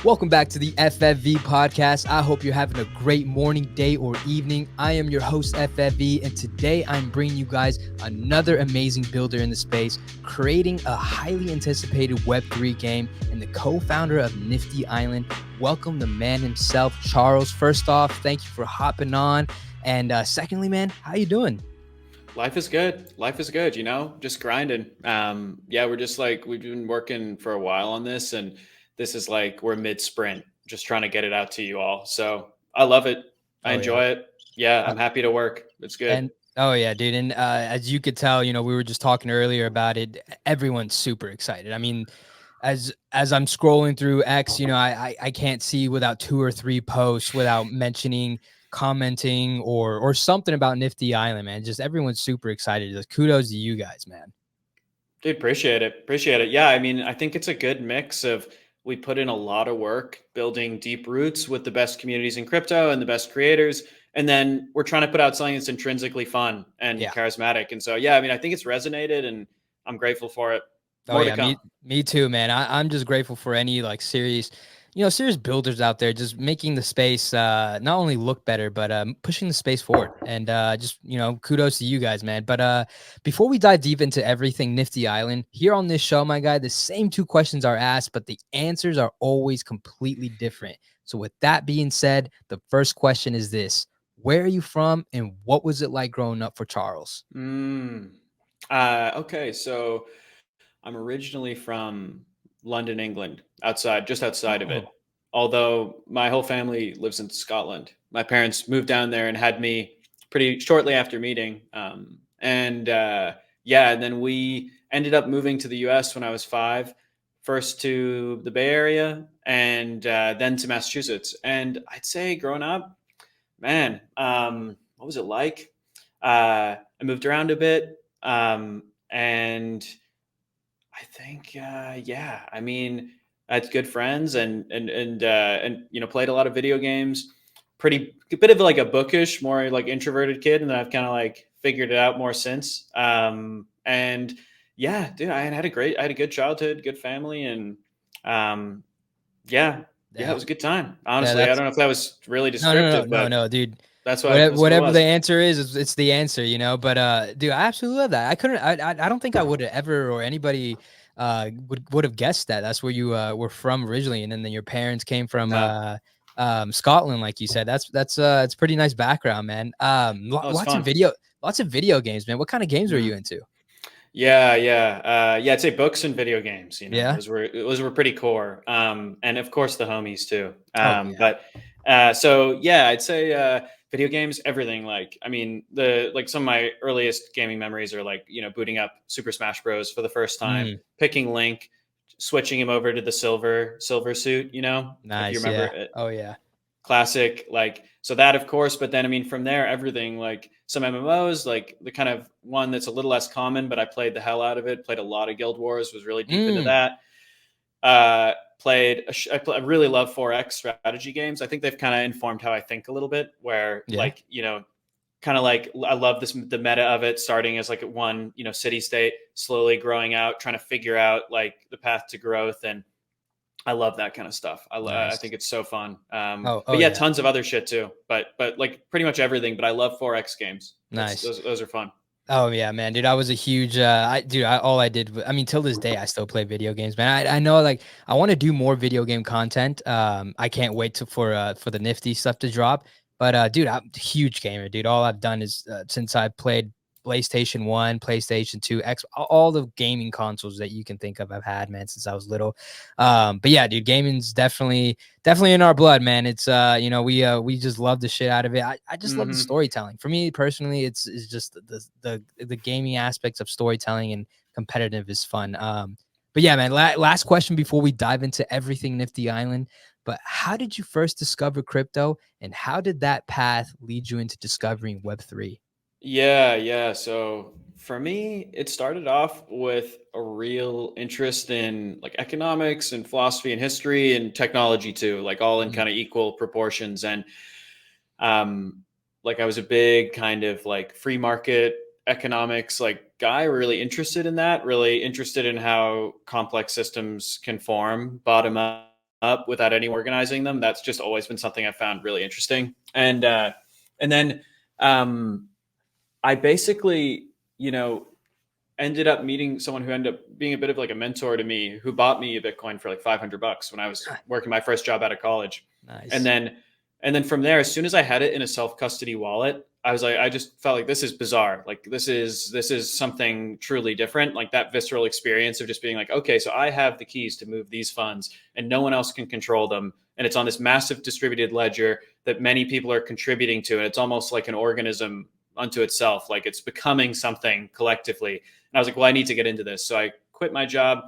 Welcome back to the FFV podcast. I hope you're having a great morning, day, or evening. I am your host, FFV, and today I'm bringing you guys another amazing builder in the space, creating a highly anticipated Web3 game, and the co-founder of Nifty Island. Welcome the man himself, Charles. First off, thank you for hopping on. And secondly, man, how you doing? Life is good. Life is good, just grinding. We've been working for a while on this, and this is like we're mid sprint, just trying to get it out to you all. So I love it. I enjoy it. Yeah, I'm happy to work. It's good. And oh yeah, dude. And as you could tell, we were just talking earlier about it. Everyone's super excited. I mean, as I'm scrolling through X, I can't see without 2 or 3 posts without mentioning, commenting, or something about Nifty Island, man. Just everyone's super excited. Just kudos to you guys, man. Dude, appreciate it. Appreciate it. Yeah, I mean, I think it's a good mix of we put in a lot of work building deep roots with the best communities in crypto and the best creators. And then we're trying to put out something that's intrinsically fun and charismatic. And so, yeah, I mean, I think it's resonated and I'm grateful for it. More to come. Me too, man. I'm just grateful for any like serious builders out there just making the space not only look better, but pushing the space forward. And just, kudos to you guys, man. But before we dive deep into everything Nifty Island, here on this show, my guy, the same 2 questions are asked, but the answers are always completely different. So with that being said, the first question is this: where are you from and what was it like growing up for Charles? Okay, so I'm originally from London, England, just outside of it. Although my whole family lives in Scotland. My parents moved down there and had me pretty shortly after meeting. And then we ended up moving to the US when I was 5, first to the Bay Area and then to Massachusetts. And I'd say growing up, man, what was it like? I moved around a bit. And I think, I mean, I had good friends and played a lot of video games. A bit of like a bookish, more like introverted kid, and then I've kind of like figured it out more since. And yeah, dude, I had a good childhood, good family, and it was a good time. Honestly, I don't know if that was really descriptive, but no, dude. That's whatever the answer is, it's the answer, But dude, I absolutely love that. I don't think I would have ever, or anybody would have guessed that. That's where you were from originally, and then your parents came from Scotland, like you said. That's it's pretty nice background, man. Lots of video games, man. What kind of games were you into? I'd say books and video games. Yeah, those were pretty core. And of course the homies too. I'd say video games, everything. Like, I mean, some of my earliest gaming memories are like, booting up Super Smash Bros. For the first time, picking Link, switching him over to the silver suit. Nice. If you remember it. Oh yeah. Classic, so that of course, but then I mean from there everything, like some MMOs, like the kind of one that's a little less common, but I played the hell out of it. Played a lot of Guild Wars, was really deep into that. I really love 4X strategy games. I think they've kind of informed how I think a little bit, where kind of like I love the meta of it, starting as like one city state, slowly growing out, trying to figure out like the path to growth. And I love that kind of stuff. I think it's so fun. Tons of other shit too. But like pretty much everything. But I love 4X games. Nice. Those are fun. Oh yeah, man, dude. I was a huge all I did, I mean, till this day, I still play video games, man. I know, like, I want to do more video game content. I can't wait for the Nifty stuff to drop. But dude, I'm a huge gamer, dude. All I've done is since I played PlayStation 1, PlayStation 2, X, all the gaming consoles that you can think of, I've had, man, since I was little. But yeah, dude, gaming's definitely in our blood, man. It's we just love the shit out of it. I just love the storytelling. For me personally, it's just the gaming aspects of storytelling and competitive is fun. But yeah, man, last question before we dive into everything Nifty Island. But how did you first discover crypto, and how did that path lead you into discovering Web3? Yeah. So for me, it started off with a real interest in like economics and philosophy and history and technology too, like all in kind of equal proportions. And like I was a big kind of like free market economics like guy, really interested in that, really interested in how complex systems can form bottom up up without anyone organizing them. That's just always been something I found really interesting. And then I basically, ended up meeting someone who ended up being a bit of like a mentor to me, who bought me a Bitcoin for like $500 when I was working my first job out of college. Nice. And then from there, as soon as I had it in a self-custody wallet, I was like, I just felt like this is bizarre. Like this is something truly different. Like that visceral experience of just being like, okay, so I have the keys to move these funds and no one else can control them. And it's on this massive distributed ledger that many people are contributing to. And it's almost like an organism unto itself. Like it's becoming something collectively. And I was like, well, I need to get into this. So I quit my job,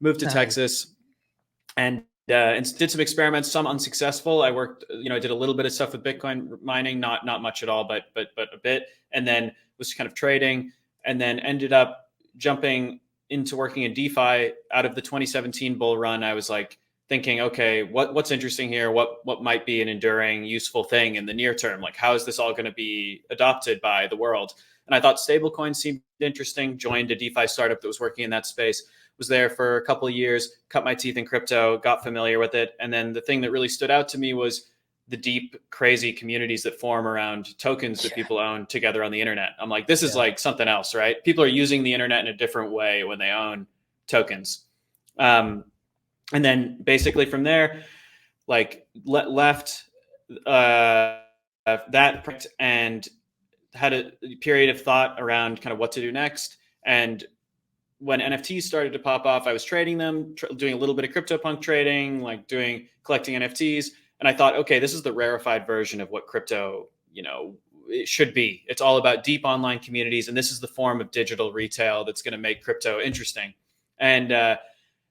moved to Texas, and did some experiments, some unsuccessful. I worked, I did a little bit of stuff with Bitcoin mining, not much at all, but a bit. And then was kind of trading, and then ended up jumping into working in DeFi out of the 2017 bull run. I was like thinking, okay, what's interesting here? What might be an enduring, useful thing in the near term? Like, how is this all going to be adopted by the world? And I thought stablecoins seemed interesting. Joined a DeFi startup that was working in that space. Was there for a couple of years, cut my teeth in crypto, got familiar with it. And then the thing that really stood out to me was the deep, crazy communities that form around tokens that people own together on the internet. I'm like, this is like something else, right? People are using the internet in a different way when they own tokens. And then basically from there, like left that and had a period of thought around kind of what to do next. And when NFTs started to pop off, I was trading them, doing a little bit of CryptoPunk trading, like collecting NFTs. And I thought, okay, this is the rarefied version of what crypto, it should be. It's all about deep online communities. And this is the form of digital retail that's going to make crypto interesting. And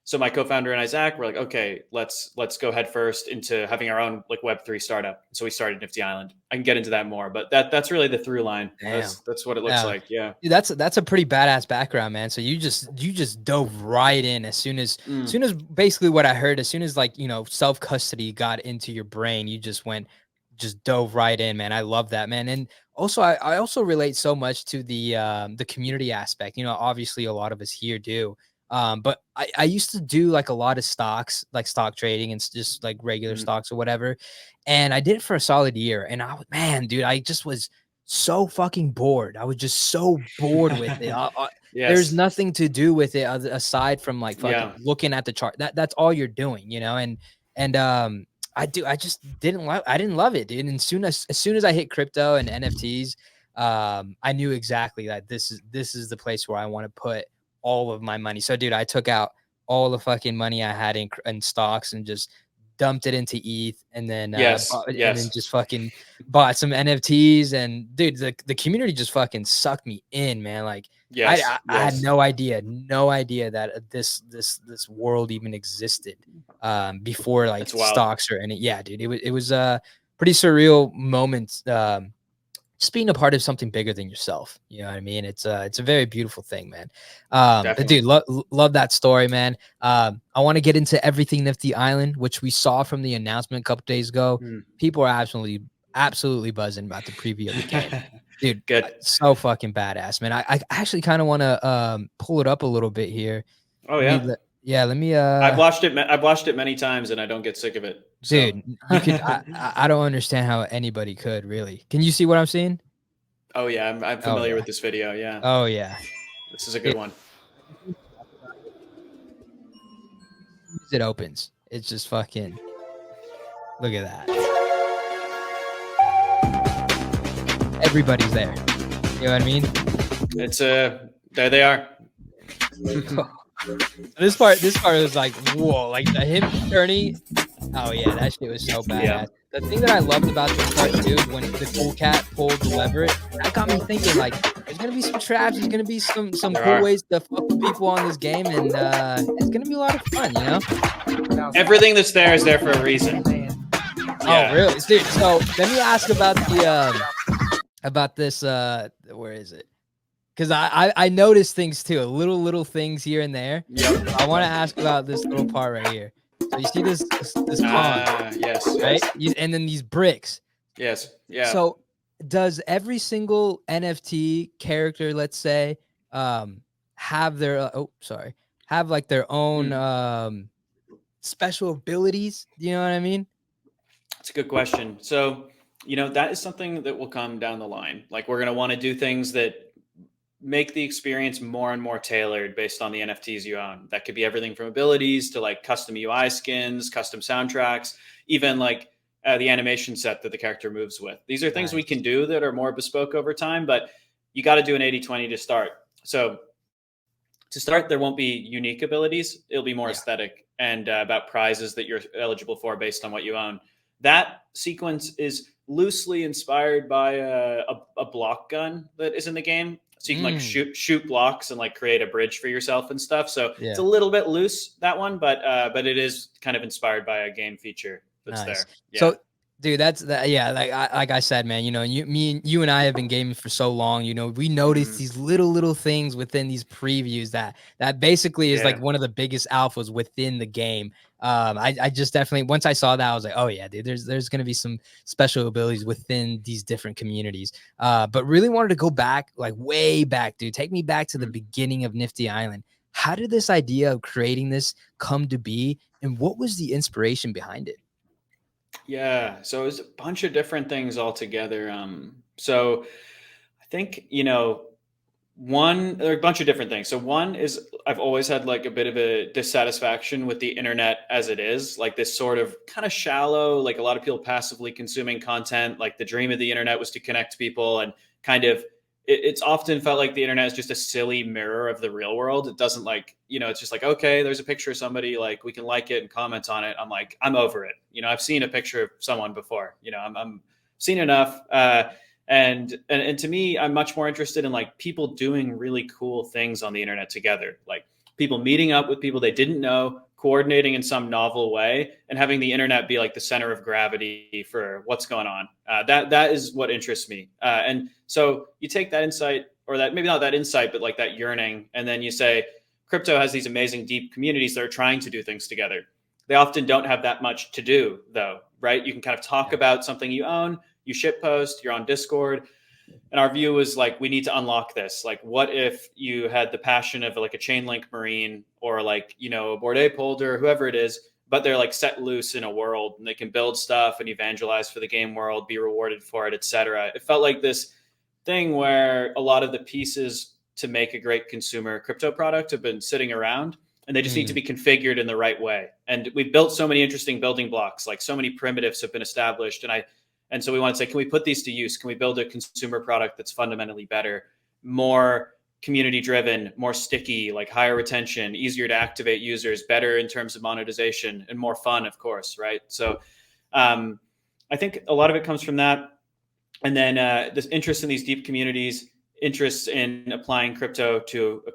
so my co-founder and I, Zach, were like, okay, let's go head first into having our own like Web3 startup. So we started Nifty Island. I can get into that more, but that's really the through line. That's what it looks like. Yeah. Dude, that's a pretty badass background, man. So you just dove right in as soon as basically what I heard, as soon as like, self-custody got into your brain, you just dove right in, man. I love that, man. And also I also relate so much to the community aspect. Obviously a lot of us here do. But I used to do like a lot of stocks, like stock trading and just like regular stocks or whatever. And I did it for a solid year. And dude, I just was so fucking bored. I was just so bored with it. There's nothing to do with it aside from like fucking looking at the chart. That's all you're doing, and I just didn't love it, dude. And as soon as I hit crypto and NFTs, I knew exactly that this is the place where I want to put all of my money. So dude, I took out all the fucking money I had in stocks and just dumped it into ETH, and then and then just fucking bought some NFTs. And dude, the community just fucking sucked me in, man. Like I had no idea that this world even existed before like stocks or any. Yeah, dude, it was a pretty surreal moment. Just being a part of something bigger than yourself. You know what I mean? It's a very beautiful thing, man. But dude, love that story, man. I want to get into everything Nifty Island, which we saw from the announcement a couple days ago. People are absolutely buzzing about the preview of the game. Dude, good. So fucking badass, man. I actually kind of want to pull it up a little bit here. Oh yeah. Let me I've watched it many times and I don't get sick of it. So. Dude, you could I don't understand how anybody could, really. Can you see what I'm seeing? Oh yeah, I'm familiar with this video. Yeah. Oh yeah. This is a good one. It opens. It's just fucking look at that. Everybody's there. You know what I mean? It's there they are. This part was like, whoa, like him turning. Oh yeah, that shit was so badass. Yeah. The thing that I loved about this part too, when the cool cat pulled the lever, that got me thinking like, there's gonna be some traps, there's gonna be some cool ways to fuck with people on this game, and it's gonna be a lot of fun, Everything that's there is there for a reason. Oh really, dude? So let me ask about this. Where is it? Because I noticed things too, little things here and there. Yep. I want to ask about this little part right here. So you see this pond, yes, right? And then these bricks. Yes, yeah. So does every single NFT character, let's say, have their have like their own special abilities? You know what I mean? It's a good question. So, that is something that will come down the line. Like we're going to want to do things that make the experience more and more tailored based on the NFTs you own. That could be everything from abilities to like custom UI skins, custom soundtracks, even like the animation set that the character moves with. These are things we Nice. can do that are more bespoke over time, but you got to do an 80-20 to start. So to start, there won't be unique abilities. It'll be more Yeah. aesthetic and about prizes that you're eligible for based on what you own. That sequence is loosely inspired by a block gun that is in the game. So you can like Mm, shoot blocks and like create a bridge for yourself and stuff. So it's a yeah. little bit loose, that one, but it is kind of inspired by a game feature that's Nice. there. Yeah. So, dude, that's that. Yeah, like I said, man. You know, you and I have been gaming for so long. You know, we notice Hmm. these little things within these previews that basically is like Yeah. one of the biggest alphas within the game. I just definitely once I saw that, I was like, oh yeah, dude. There's gonna be some special abilities within these different communities. But really wanted to go back, like way back, dude. Take me back to the Mhm. beginning of Nifty Island. How did this idea of creating this come to be, and what was the inspiration behind it? Yeah. So it's a bunch of different things all together. So I think, one, there are a bunch of different things. So one is I've always had like a bit of a dissatisfaction with the internet as it is, like this sort of kind of shallow, like a lot of people passively consuming content. Like the dream of the internet was to connect people and kind of it's often felt like the internet is just a silly mirror of the real world. It doesn't like, it's just like, okay, there's a picture of somebody, like we can like it and comment on it. I'm like, I'm over it. I've seen a picture of someone before, I'm seen enough. And to me, I'm much more interested in like people doing really cool things on the internet together, like people meeting up with people they didn't know, coordinating in some novel way, and having the internet be like the center of gravity for what's going on. That is what interests me. And so you take that insight, or that maybe not that insight, but like that yearning, and then you say, crypto has these amazing deep communities that are trying to do things together. They often don't have that much to do, though, right? You can kind of talk Yeah. about something you own, you ship post, you're on Discord, and our view was like we need to unlock this. Like what if you had the passion of like a Chainlink Marine or like a Bored Ape holder, whoever it is, but they're like set loose in a world and they can build stuff and evangelize for the game world, be rewarded for it, etc. It felt like this thing where a lot of the pieces to make a great consumer crypto product have been sitting around and they just need to Mm, be configured in the right way. And we've built so many interesting building blocks, like so many primitives have been established. And so we want to say, can we put these to use? Can we build a consumer product that's fundamentally better, more community driven, more sticky, like higher retention, easier to activate users, better in terms of monetization, and more fun, of course, right? So um, I think a lot of it comes from that. And then this interest in these deep communities, interest in applying crypto to a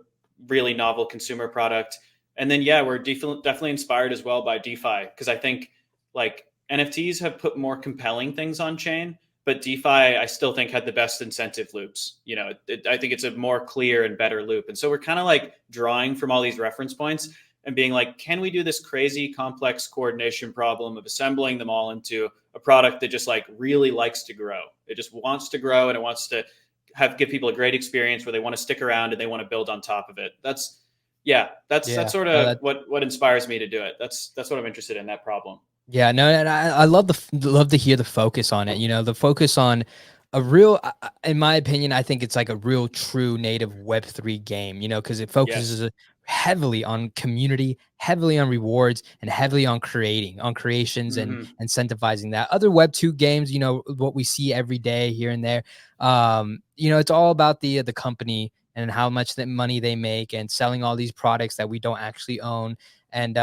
really novel consumer product. And then, yeah, we're definitely inspired as well by DeFi because I think like NFTs have put more compelling things on chain, but DeFi I still think had the best incentive loops. I think it's a more clear and better loop. And so we're kind of like drawing from all these reference points and being like, can we do this crazy complex coordination problem of assembling them all into a product that just like really likes to grow? It just wants to grow and it wants to give people a great experience where they want to stick around and they want to build on top of it. That's yeah. sort No, of that what inspires me to do it. That's what I'm interested in, that problem. yeah, no, and I love love to hear the focus on it. You know, the focus on a real, in my opinion, I think it's like a real true native Web3 game. You know, because it Yes. focuses heavily on community, heavily on rewards, and heavily on creations and Hmm. incentivizing that. Other Web2 games, you know, what we see every day here and there. You know, it's all about the company and how much money they make and selling all these products that we don't actually own. And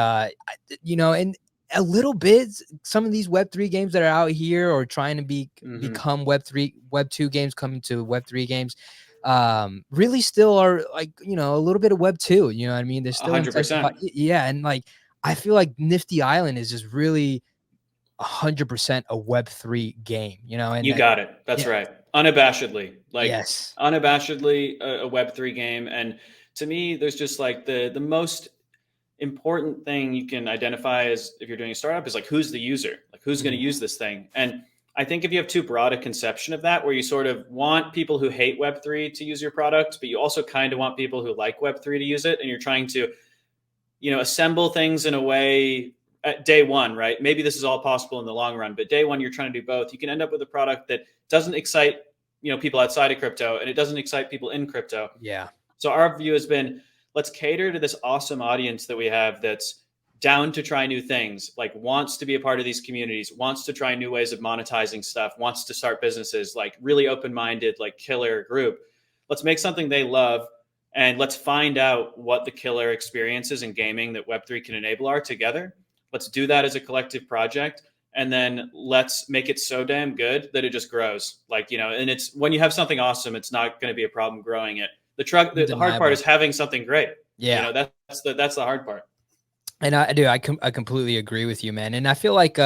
you know, and a little bit some of these web3 games that are out here or trying to Hmm. become web3 web2 games coming to web3 games really still are like, you know, a little bit of web2, you know what I mean? They're A still hundred incentivized. percent. Yeah, and like I feel like Nifty Island is just really 100% a web3 game, you know, and You got it. That's yeah, right. Unabashedly, like yes. unabashedly a Web3 game. And to me, there's just like the most important thing you can identify as if you're doing a startup is like who's the user, like who's going to Mm, use this thing. And I think if you have too broad a conception of that, where you sort of want people who hate Web3 to use your product, but you also kind of want people who like Web3 to use it, and you're trying to assemble things in a way at day one, right? Maybe this is all possible in the long run, but day one, you're trying to do both. You can end up with a product that doesn't excite, people outside of crypto, and it doesn't excite people in crypto. Yeah. So our view has been, let's cater to this awesome audience that we have that's down to try new things, like wants to be a part of these communities, wants to try new ways of monetizing stuff, wants to start businesses, like really open-minded, like killer group. Let's make something they love, and let's find out what the killer experiences in gaming that Web3 can enable are together. Let's do that as a collective project. And then let's make it so damn good that it just grows. Like, and it's when you have something awesome, it's not going to be a problem growing it. The hard part is having something great. Yeah. That's the hard part. And I completely agree with you, man. And I feel like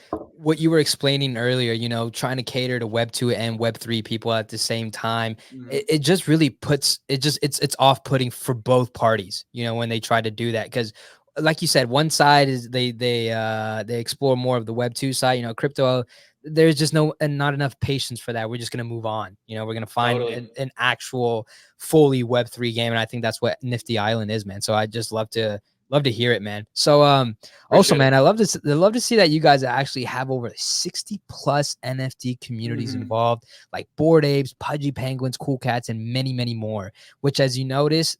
what you were explaining earlier, trying to cater to Web2 and Web3 people at the same time, it just really puts it's off-putting for both parties, when they try to do that. Because like you said, one side is they explore more of the Web2 side, crypto. There's just not enough patience for that. We're just gonna move on. We're gonna find an actual fully Web3 game, and I think that's what Nifty Island is, man. So I just love to hear it, man. So also, man, I love to see that you guys actually have over 60 plus NFT communities involved, like Bored Apes, Pudgy Penguins, Cool Cats, and many, many more, which, as you notice,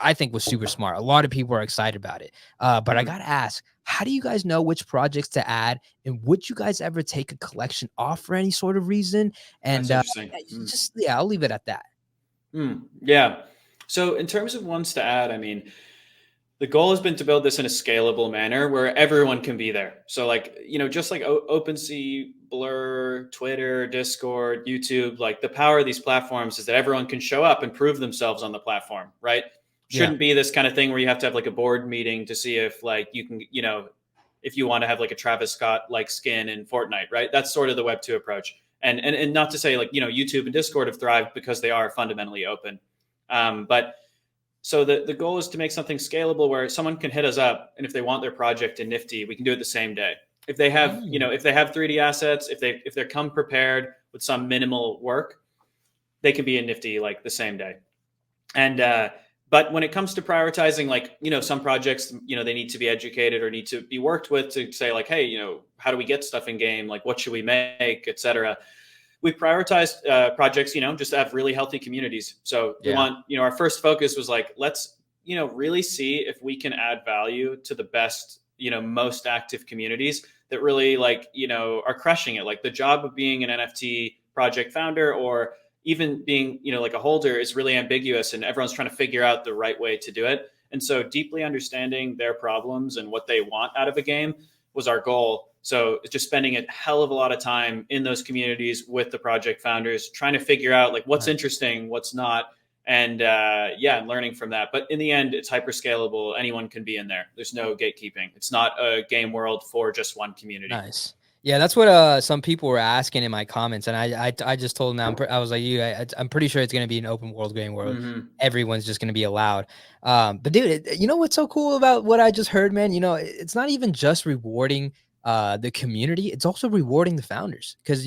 I think was super smart. A lot of people are excited about it. But I gotta ask, how do you guys know which projects to add? And would you guys ever take a collection off for any sort of reason? And that's interesting. I'll leave it at that. Yeah. So in terms of ones to add, I mean, the goal has been to build this in a scalable manner where everyone can be there. So like, just like OpenSea, Blur, Twitter, Discord, YouTube, like the power of these platforms is that everyone can show up and prove themselves on the platform, right? Shouldn't be this kind of thing where you have to have like a board meeting to see if like you can, if you want to have like a Travis Scott like skin in Fortnite, right? That's sort of the Web2 approach. And not to say like, YouTube and Discord have thrived because they are fundamentally open. But so the goal is to make something scalable where someone can hit us up, and if they want their project in Nifty, we can do it the same day. If they have, if they have 3D assets, if they come prepared with some minimal work, they can be in Nifty like the same day. And but when it comes to prioritizing, like, some projects, they need to be educated or need to be worked with to say like, hey, how do we get stuff in game? Like, what should we make, et cetera. We prioritized projects, just to have really healthy communities. So we want, our first focus was like, let's, really see if we can add value to the best, most active communities that really like, are crushing it. Like the job of being an NFT project founder or even being, like a holder is really ambiguous, and everyone's trying to figure out the right way to do it. And so deeply understanding their problems and what they want out of a game was our goal. So it's just spending a hell of a lot of time in those communities with the project founders, trying to figure out like what's interesting, what's not, and and learning from that. But in the end, it's hyper scalable. Anyone can be in there. There's no gatekeeping. It's not a game world for just one community. Nice. Yeah, that's what some people were asking in my comments, and I just told them I was like, I'm pretty sure it's going to be an open world game where everyone's just going to be allowed. But dude, you know what's so cool about what I just heard, man? It's not even just rewarding the community, it's also rewarding the founders, because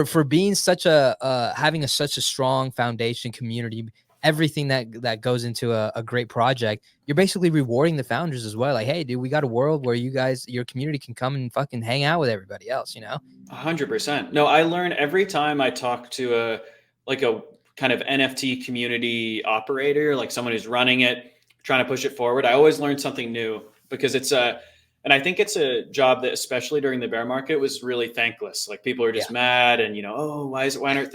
for being such a having such a strong foundation community, everything that goes into a great project, you're basically rewarding the founders as well. Like, hey, dude, we got a world where your community can come and fucking hang out with everybody else, 100%. No, I learn every time I talk to a kind of NFT community operator, like someone who's running it, trying to push it forward. I always learn something new, because and I think it's a job that, especially during the bear market, was really thankless. Like people are just mad, and why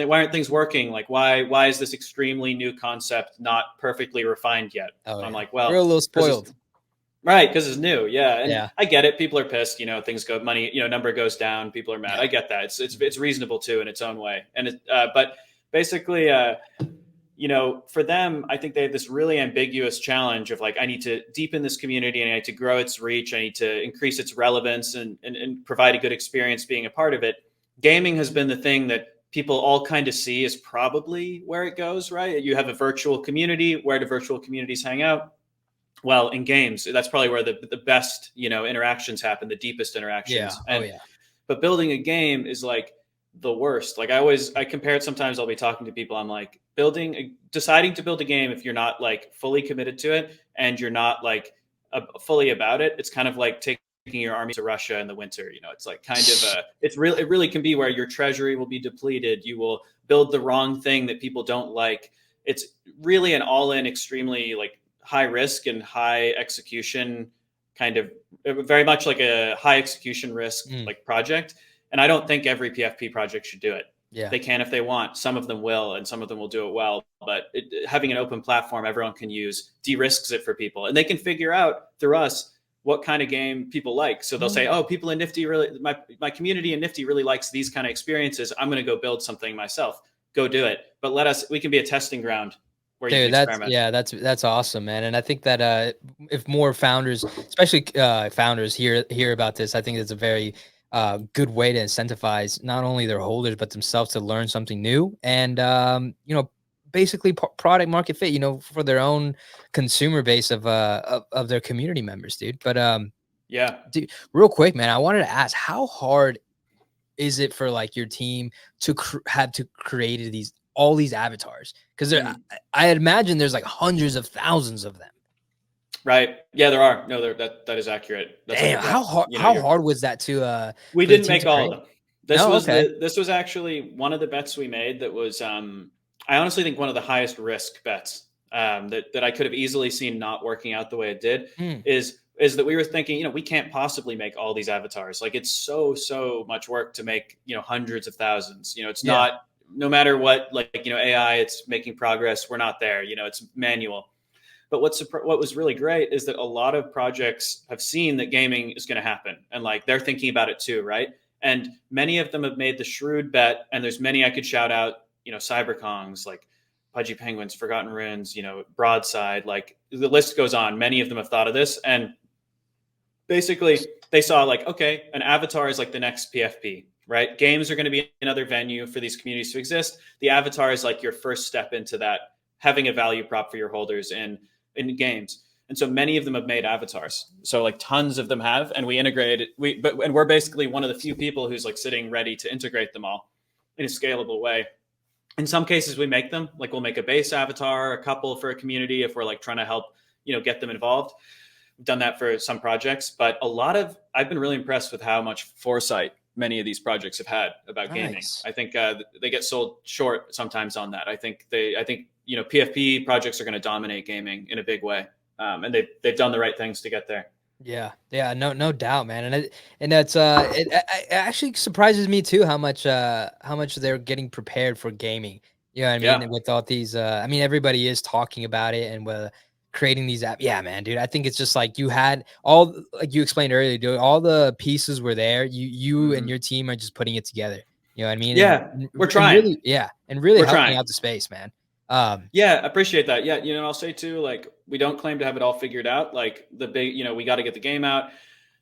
aren't things working? Like why is this extremely new concept not perfectly refined yet? I'm like, well, we're a little spoiled, right? Because it's new, and I get it. People are pissed. Things go, money, number goes down. People are mad. I get that. It's reasonable too in its own way. And but basically, for them, I think they have this really ambiguous challenge of like, I need to deepen this community, and I need to grow its reach. I need to increase its relevance and provide a good experience being a part of it. Gaming has been the thing that people all kind of see is probably where it goes, right? You have a virtual community. Where do virtual communities hang out? Well, in games, that's probably where the best, interactions happen, the deepest interactions. But building a game is like the worst. Like I compare it. Sometimes I'll be talking to people. I'm like, deciding to build a game, if you're not like fully committed to it and you're not like fully about it, it's kind of like taking your army to Russia in the winter. You know, it's like kind of it really can be where your treasury will be depleted. You will build the wrong thing that people don't like. It's really an all-in, extremely like high risk and high execution kind of, very much like a high execution risk like project. And I don't think every PFP project should do it. Yeah. They can if they want. Some of them will, and some of them will do it well. But having an open platform everyone can use de-risks it for people, and they can figure out through us what kind of game people like. So they'll say, oh, people in Nifty really, my community in Nifty really likes these kind of experiences. I'm going to go build something myself. Go do it. But we can be a testing ground where you can experiment. That's awesome, man. And I think that if more founders, especially founders, hear about this, I think it's a very good way to incentivize not only their holders but themselves to learn something new, and you know, basically product market fit, you know, for their own consumer base of their community members, dude. But yeah, dude, real quick, man, I wanted to ask, how hard is it for like your team to have to create all these avatars? Because I imagine there's like hundreds of thousands of them. Right. Yeah, there are. No, that is accurate. That's Damn, how hard was that to we didn't make all of them. This was actually one of the bets we made that was I honestly think one of the highest risk bets that I could have easily seen not working out the way it did is that we were thinking, you know, we can't possibly make all these avatars. Like, it's so much work to make, you know, hundreds of thousands. You know, it's not, no matter what, like, you know, AI, it's making progress. We're not there, you know, it's manual. But what was really great is that a lot of projects have seen that gaming is going to happen, and like they're thinking about it too, right? And many of them have made the shrewd bet, and there's many I could shout out, you know, Cyberkongs, like Pudgy Penguins, Forgotten Runes, you know, Broadside, like the list goes on. Many of them have thought of this, and basically they saw like, okay, an avatar is like the next PFP, right? Games are going to be another venue for these communities to exist. The avatar is like your first step into that, having a value prop for your holders in games. And so many of them have made avatars. So like tons of them have, and we integrated and we're basically one of the few people who's like sitting ready to integrate them all in a scalable way. In some cases we make them, like we'll make a base avatar, a couple for a community if we're like trying to help, you know, get them involved. We've done that for some projects, but I've been really impressed with how much foresight many of these projects have had about gaming. I think they get sold short sometimes on that. I think you know, PFP projects are going to dominate gaming in a big way, and they've done the right things to get there. Yeah, no doubt, man. And that's it actually surprises me too how much they're getting prepared for gaming. You know what I mean? Yeah. With all these, I mean, everybody is talking about it and creating these apps. Yeah, man, dude. I think it's just like you had all, like you explained earlier, dude, all the pieces were there. You and your team are just putting it together. You know what I mean? Yeah, we're trying. And really helping out the space, man. Yeah, appreciate that. Yeah, you know, I'll say too, like, we don't claim to have it all figured out. Like you know, we got to get the game out.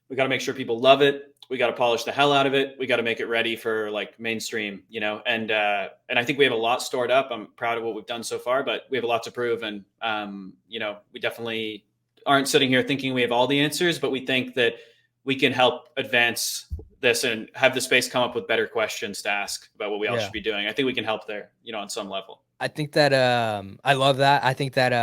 We got to make sure people love it. We got to polish the hell out of it. We got to make it ready for like mainstream, you know, and I think we have a lot stored up. I'm proud of what we've done so far, but we have a lot to prove. And, you know, we definitely aren't sitting here thinking we have all the answers, but we think that we can help advance this and have the space come up with better questions to ask about what we all should be doing. I think we can help there, you know, on some level. I think that I love that. I think that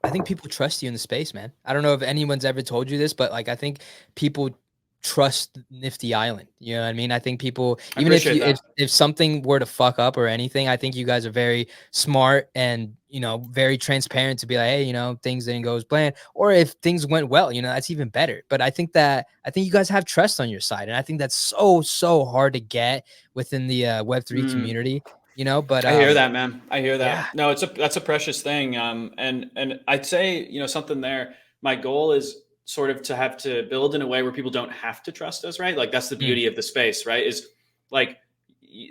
I think people trust you in the space, man. I don't know if anyone's ever told you this, but like I think people trust Nifty Island. You know what I mean? I think people, even if something were to fuck up or anything, I think you guys are very smart and, you know, very transparent to be like, hey, you know, things didn't go as planned, or if things went well, you know, that's even better. But I think you guys have trust on your side, and I think that's so hard to get within the Web3 community. You know, but I hear that, man. I hear that. Yeah. No, that's a precious thing. And I'd say, you know, something there. My goal is sort of to have to build in a way where people don't have to trust us, right? Like that's the beauty of the space, right? Is like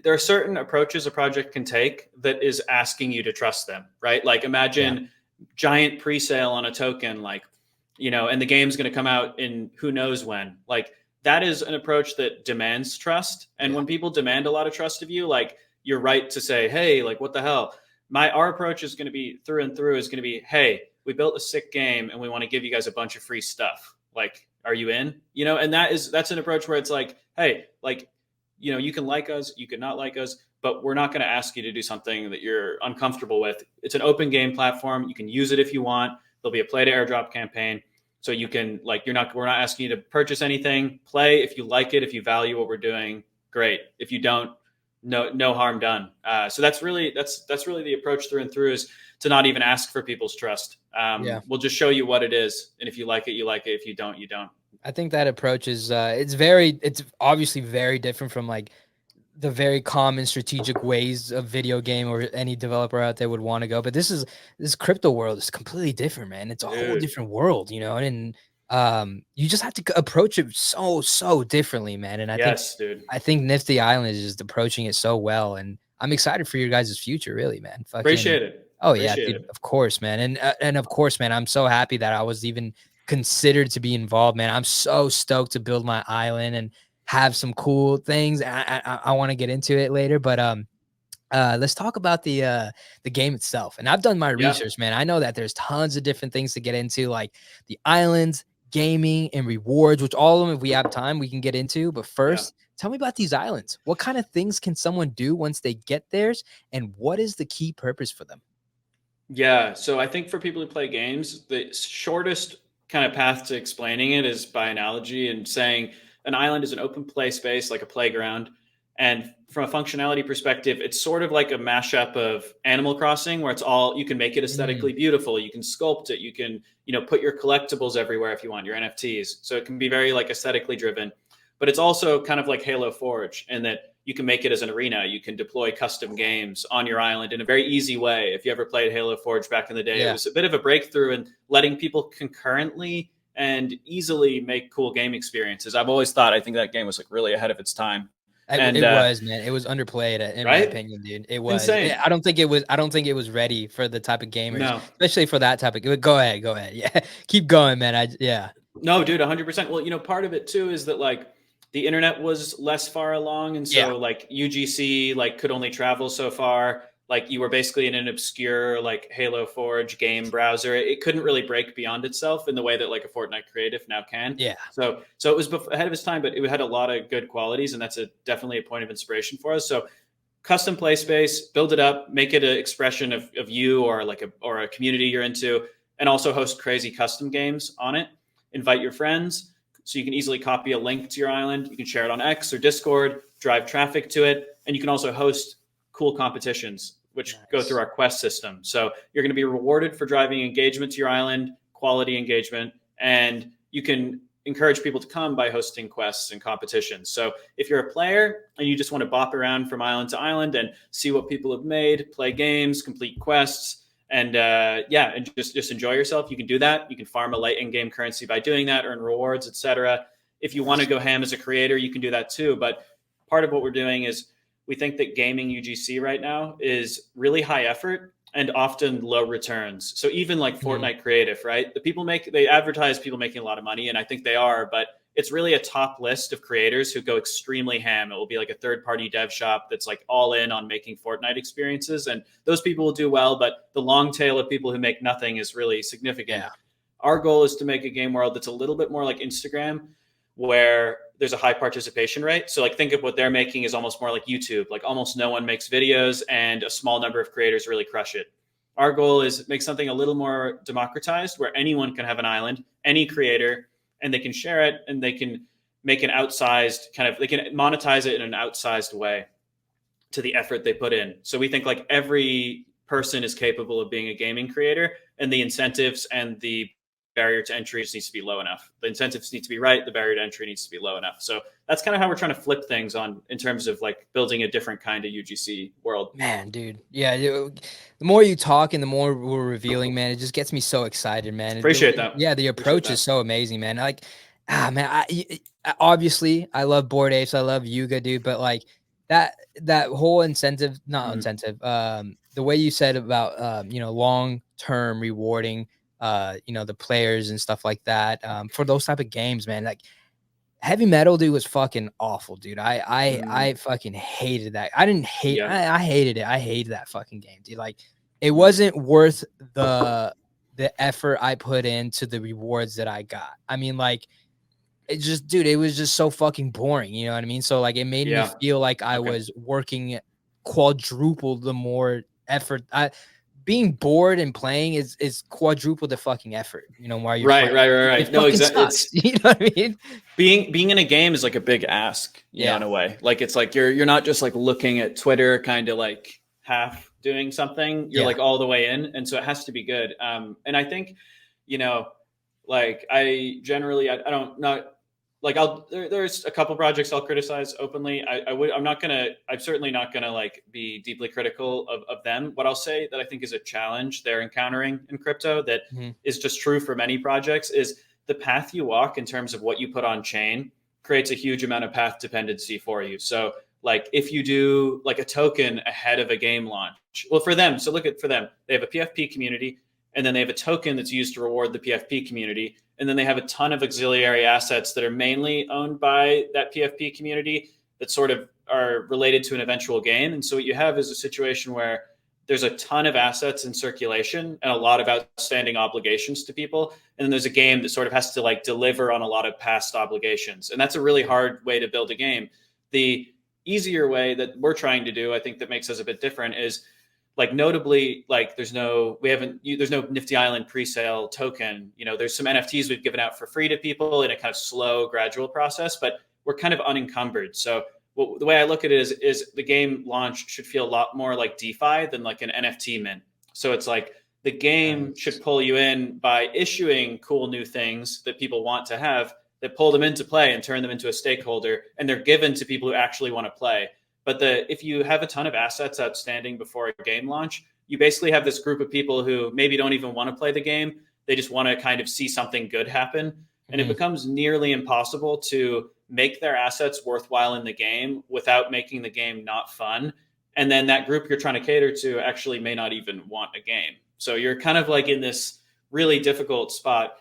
there are certain approaches a project can take that is asking you to trust them, right? Like imagine giant pre-sale on a token, like, you know, and the game's going to come out in who knows when. Like that is an approach that demands trust. And when people demand a lot of trust of you, like you're right to say, hey, like what the hell? Our approach is going to be through and through is going to be, hey, we built a sick game and we want to give you guys a bunch of free stuff. Like, are you in? You know, and that's an approach where it's like, hey, like, you know, you can like us, you can not like us, but we're not going to ask you to do something that you're uncomfortable with. It's an open game platform. You can use it if you want. There'll be a play to airdrop campaign. So you can like, we're not asking you to purchase anything. Play if you like it, if you value what we're doing, great. If you don't, no harm done. So that's really the approach through and through, is to not even ask for people's trust. Yeah. We'll just show you what it is, and if you like it, you like it. If you don't, you don't. I think that approach is it's obviously very different from like the very common strategic ways of video game or any developer out there would want to go. But this crypto world is completely different, man. It's a whole Dude. different world, you know, and you just have to approach it so differently, man. And Yes, dude. I think Nifty Island is just approaching it so well, and I'm excited for your guys' future, really, man. Fucking Appreciate it. oh yeah, Appreciate dude, it. of course, man, and of course, man, I'm so happy that I was even considered to be involved, man. I'm so stoked to build my island and have some cool things. I want to get into it later, but let's talk about the game itself. And I've done my Yeah. research, man. I know that there's tons of different things to get into, like the islands, gaming, and rewards, which all of them, if we have time, we can get into. But first, tell me about these islands. What kind of things can someone do once they get theirs, and what is the key purpose for them? Yeah. So I think for people who play games, the shortest kind of path to explaining it is by analogy and saying an island is an open play space, like a playground. And from a functionality perspective, it's sort of like a mashup of Animal Crossing, where it's all, you can make it aesthetically beautiful. You can sculpt it. You can, put your collectibles everywhere if you want, your NFTs. So it can be very like aesthetically driven, but it's also kind of like Halo Forge in that you can make it as an arena. You can deploy custom games on your island in a very easy way. If you ever played Halo Forge back in the day, it was a bit of a breakthrough in letting people concurrently and easily make cool game experiences. I've always thought, I think that game was like really ahead of its time. And It was, man. It was underplayed, in my opinion, dude. It was. insane. I don't think it was ready for the type of gamers, No. especially for that type of. Go ahead. Yeah, keep going, man. No, dude, 100%. Well, part of it too is that like the internet was less far along, and so like UGC like could only travel so far. Like you were basically in an obscure like Halo Forge game browser. It couldn't really break beyond itself in the way that like a Fortnite creative now can. Yeah. So it was ahead of its time, but it had a lot of good qualities, and that's definitely a point of inspiration for us. So custom play space, build it up, make it an expression of you or like a community you're into, and also host crazy custom games on it. Invite your friends. So you can easily copy a link to your island. You can share it on X or Discord, drive traffic to it. And you can also host cool competitions, which go through our quest system. So you're going to be rewarded for driving engagement to your island, quality engagement, and you can encourage people to come by hosting quests and competitions. So if you're a player and you just want to bop around from island to island and see what people have made, play games, complete quests, and and just enjoy yourself, you can do that. You can farm a light in-game currency by doing that, earn rewards, etc. If you want to go ham as a creator, you can do that too. But part of what we're doing is we think that gaming UGC right now is really high effort and often low returns. So even like Fortnite creative, right? They advertise people making a lot of money, and I think they are, but it's really a top list of creators who go extremely ham. It will be like a third-party dev shop that's like all in on making Fortnite experiences. And those people will do well, but the long tail of people who make nothing is really significant. Yeah. Our goal is to make a game world that's a little bit more like Instagram, where there's a high participation rate. So like think of what they're making is almost more like YouTube. Like almost no one makes videos and a small number of creators really crush it. Our goal is make something a little more democratized where anyone can have an island, any creator, and they can share it and they can make an outsized they can monetize it in an outsized way to the effort they put in. So we think like every person is capable of being a gaming creator, and the incentives and the barrier to entry just needs to be low enough. The incentives need to be right. The barrier to entry needs to be low enough. So that's kind of how we're trying to flip things on in terms of like building a different kind of UGC world. Man, dude. Yeah. The more you talk and the more we're revealing, man, it just gets me so excited, man. Appreciate that. Yeah. The approach is so amazing, man. Like, man, obviously I love Bored Apes. I love Yuga, dude. But like that whole incentive, the way you said about, long-term rewarding, the players and stuff like that, for those type of games, man, like Heavy Metal, dude, was fucking awful, dude. I fucking hated that. I didn't hate, I hated it. I hated that fucking game, dude. Like it wasn't worth the effort I put into the rewards that I got. I mean, like it just, dude, it was just so fucking boring. You know what I mean? So like it made me feel like I was working quadruple the more effort. being bored and playing is quadruple the fucking effort, you know, while you're Right, playing. right. It No, fucking exactly. sucks. You know what I mean? Being in a game is like a big ask, you know, in a way. Like it's like you're not just like looking at Twitter, kind of like half doing something. You're like all the way in, and so it has to be good. And I think, you know, like I generally I don't not like there's a couple projects I'll criticize openly. I'm certainly not gonna like be deeply critical of them. What I'll say that I think is a challenge they're encountering in crypto that is just true for many projects is the path you walk in terms of what you put on chain creates a huge amount of path dependency for you. So like if you do like a token ahead of a game launch, well for them, so for them, they have a PFP community and then they have a token that's used to reward the PFP community. And then they have a ton of auxiliary assets that are mainly owned by that PFP community that sort of are related to an eventual game. And so what you have is a situation where there's a ton of assets in circulation and a lot of outstanding obligations to people. And then there's a game that sort of has to like deliver on a lot of past obligations. And that's a really hard way to build a game. The easier way that we're trying to do, I think that makes us a bit different is like notably, like there's no Nifty Island pre-sale token. You know, there's some NFTs we've given out for free to people in a kind of slow, gradual process, but we're kind of unencumbered. So the way I look at it is the game launch should feel a lot more like DeFi than like an NFT mint. So it's like the game should pull you in by issuing cool new things that people want to have that pull them into play and turn them into a stakeholder, and they're given to people who actually want to play. But if you have a ton of assets outstanding before a game launch, you basically have this group of people who maybe don't even want to play the game. They just want to kind of see something good happen. And it becomes nearly impossible to make their assets worthwhile in the game without making the game not fun. And then that group you're trying to cater to actually may not even want a game. So you're kind of like in this really difficult spot.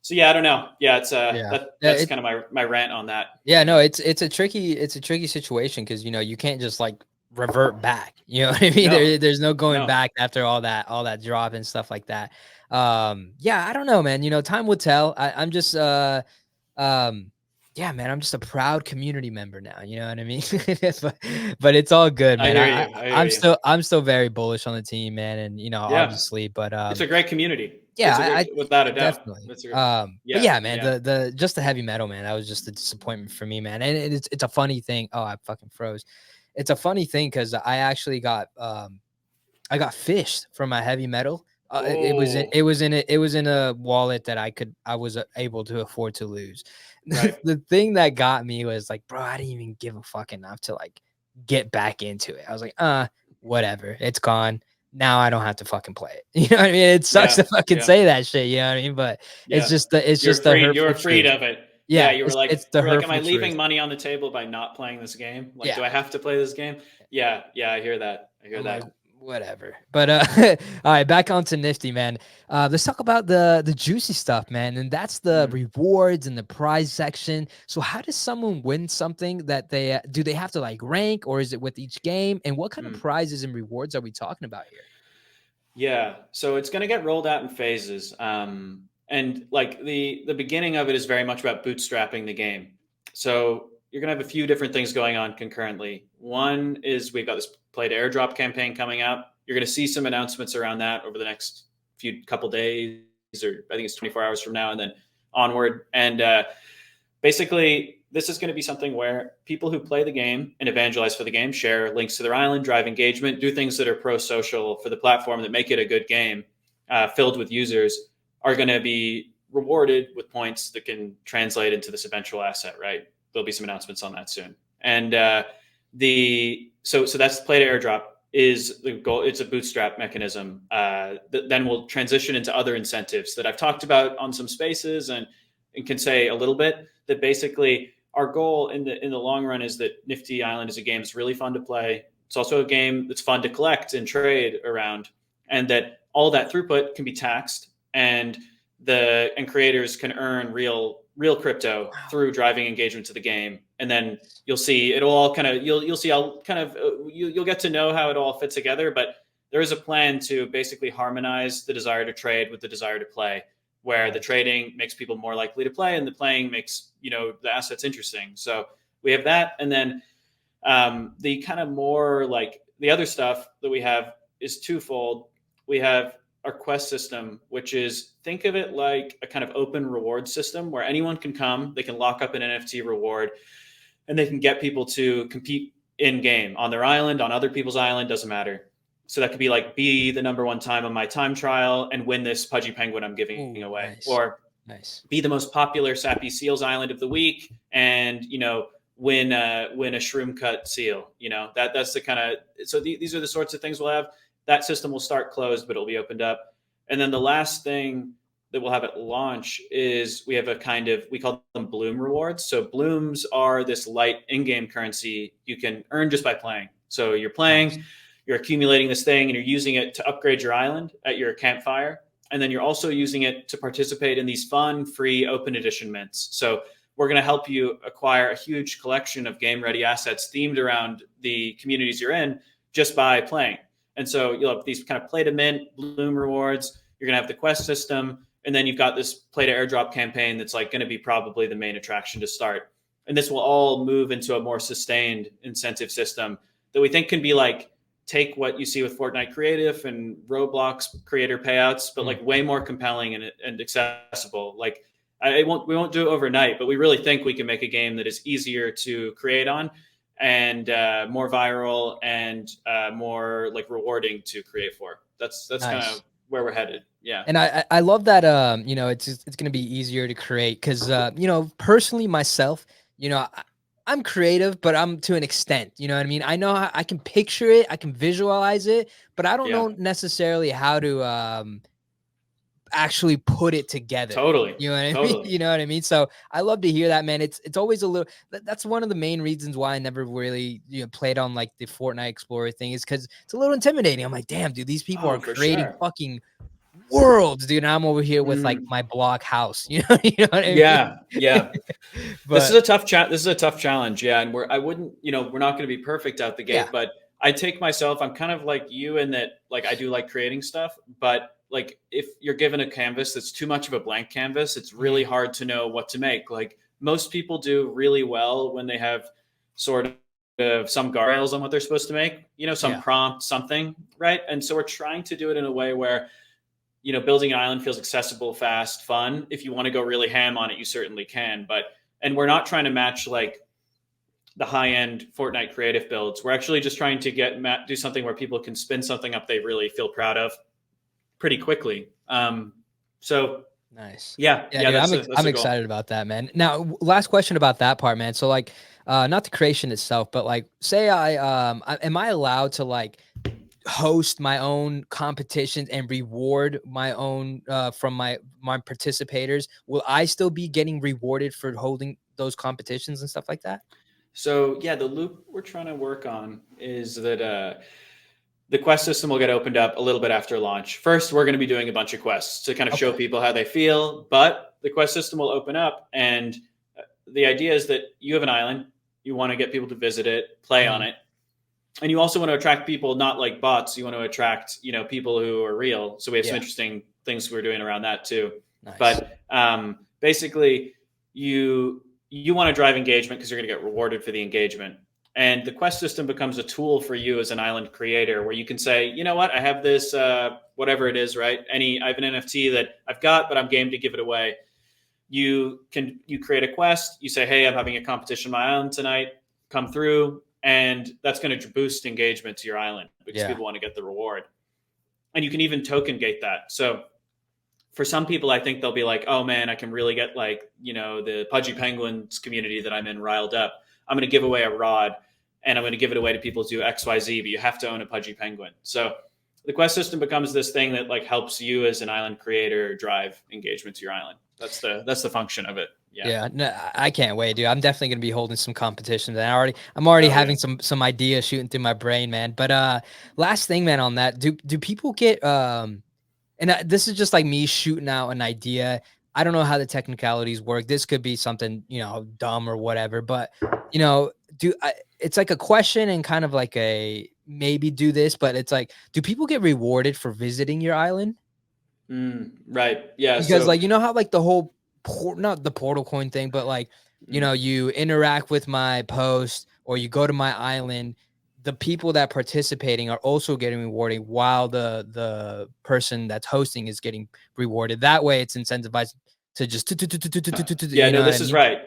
So yeah, I don't know. Yeah, that's kind of my rant on that. Yeah, no, it's a tricky situation because you know you can't just like revert back. You know what I mean? There's no going back after all that drop and stuff like that. Yeah, I don't know, man. You know, time will tell. I'm just yeah, man, I'm just a proud community member now. You know what I mean? but it's all good, man. I'm still very bullish on the team, man, and you know, obviously, but it's a great community. Yeah, without a doubt. Definitely. But yeah, man, the heavy metal, man, that was just a disappointment for me, man. And it's a funny thing. Oh, I fucking froze. It's a funny thing because I actually got I got fished from my heavy metal. It was in a wallet that I was able to afford to lose. Right. The thing that got me was like, bro, I didn't even give a fuck enough to like get back into it. I was like, whatever, it's gone. Now I don't have to fucking play it. You know what I mean? It sucks to fucking say that shit. You know what I mean? But it's just you're afraid of it. Yeah, you were like, it's the am I leaving money on the table by not playing this game? Like, do I have to play this game? Yeah, I hear that. I'm that. Like, whatever. But all right, back onto Nifty, man. Let's talk about the juicy stuff, man. And that's the rewards and the prize section. So how does someone win something that do they have to like rank, or is it with each game? And what kind of prizes and rewards are we talking about here? Yeah, so it's going to get rolled out in phases. And like the beginning of it is very much about bootstrapping the game. So you're going to have a few different things going on concurrently. One is we've got this play to airdrop campaign coming out. You're going to see some announcements around that over the next couple days, or I think it's 24 hours from now and then onward. And basically, this is going to be something where people who play the game and evangelize for the game, share links to their island, drive engagement, do things that are pro-social for the platform that make it a good game, filled with users, are going to be rewarded with points that can translate into this eventual asset, right? There'll be some announcements on that soon. And so that's play to airdrop is the goal. It's a bootstrap mechanism that then will transition into other incentives that I've talked about on some spaces and can say a little bit that basically our goal in the long run is that Nifty Island is a game that's really fun to play. It's also a game that's fun to collect and trade around, and that all that throughput can be taxed, and creators can earn real crypto through driving engagement to the game. And then you'll see it'll all kind of you'll see how kind of you'll get to know how it all fits together. But there is a plan to basically harmonize the desire to trade with the desire to play, where the trading makes people more likely to play and the playing makes, the assets interesting. So we have that. And then the kind of more like the other stuff that we have is twofold. we have our quest system, which is, think of it like a kind of open reward system where anyone can come, they can lock up an NFT reward, and they can get people to compete in game on their island, on other people's island, doesn't matter. So that could be like, be the #1 time on my time trial and win this Pudgy Penguin I'm giving Ooh, away, nice. or Nice. be the most popular Sappy Seals island of the week, and win a shroom cut seal. That's the kind of, so these are the sorts of things we'll have. That system will start closed, but it'll be opened up. And then the last thing that we'll have at launch is we have a kind of, we call them bloom rewards. So blooms are this light in-game currency you can earn just by playing. So you're playing, nice. You're accumulating this thing, and you're using it to upgrade your island at your campfire. And then you're also using it to participate in these fun, free, open edition mints. So we're going to help you acquire a huge collection of game-ready assets themed around the communities you're in just by playing. And so you'll have these kind of play to mint, bloom rewards. You're going to have the quest system. And then you've got this play to airdrop campaign that's like going to be probably the main attraction to start. And this will all move into a more sustained incentive system that we think can be like, take what you see with Fortnite Creative and Roblox creator payouts, but like way more compelling and accessible. Like we won't do it overnight, but we really think we can make a game that is easier to create on, and more viral, and more like rewarding to create for. That's nice. Kind of where we're headed. Yeah. And I love that, it's going to be easier to create. Cause, personally myself, I'm creative, but I'm to an extent, you know what I mean? I know I can picture it, I can visualize it, but I don't know necessarily how to actually put it together. Totally. You know what I mean? You know what I mean? So I love to hear that, man. It's always a little, that's one of the main reasons why I never really, played on like the Fortnite Explorer thing, is because it's a little intimidating. I'm like, damn, dude, these people are creating fucking worlds, dude. And I'm over here with like my block house, you know what I mean? Yeah. But this is a tough challenge. Yeah. And we're not going to be perfect out the gate, but I take myself, I'm kind of like you in that, like, I do like creating stuff, but like, if you're given a canvas that's too much of a blank canvas, it's really hard to know what to make. Like, most people do really well when they have sort of some guardrails on what they're supposed to make, some prompt, something, right? And so we're trying to do it in a way where, building an island feels accessible, fast, fun. If you want to go really ham on it, you certainly can. And we're not trying to match like the high-end Fortnite creative builds. We're actually just trying to do something where people can spin something up they really feel proud of pretty quickly. So nice. Yeah. Dude, I'm excited about that, man. Now, last question about that part, man. So like, not the creation itself, but like, say am I allowed to like host my own competitions and reward my own from my participators? Will I still be getting rewarded for holding those competitions and stuff like that? So yeah, the loop we're trying to work on is that the quest system will get opened up a little bit after launch. First, we're going to be doing a bunch of quests to kind of show people how they feel, but the quest system will open up, and the idea is that you have an island, you want to get people to visit it, play on it. And you also want to attract people, not like bots. You want to attract, people who are real. So we have some interesting things we're doing around that too. Nice. But basically, you want to drive engagement because you're going to get rewarded for the engagement. And the quest system becomes a tool for you as an island creator, where you can say, you know what, I have this, whatever it is, right? I have an NFT that I've got, but I'm game to give it away. You create a quest. You say, hey, I'm having a competition on my island tonight. Come through. And that's going to boost engagement to your island because people want to get the reward. And you can even token gate that. So for some people, I think they'll be like, oh man, I can really get like, the Pudgy Penguins community that I'm in riled up. I'm going to give away a rod, and I'm going to give it away to people who do XYZ, but you have to own a Pudgy Penguin. So the quest system becomes this thing that like helps you as an island creator drive engagement to your island. That's the function of it. Yeah, no, I can't wait, dude. I'm definitely gonna be holding some competitions, and I'm already having some ideas shooting through my brain, man. But last thing, man, on that, do people get this is just like me shooting out an idea. I don't know how the technicalities work. This could be something dumb or whatever, but it's like a question and kind of like a maybe do this, but it's like, do people get rewarded for visiting your island? Right. Yeah. Because like how like the whole not the portal coin thing, but like you interact with my post or you go to my island. the people that participating are also getting rewarded while the person that's hosting is getting rewarded. That way it's incentivized to just, Yeah, you no, know what this I is mean? right.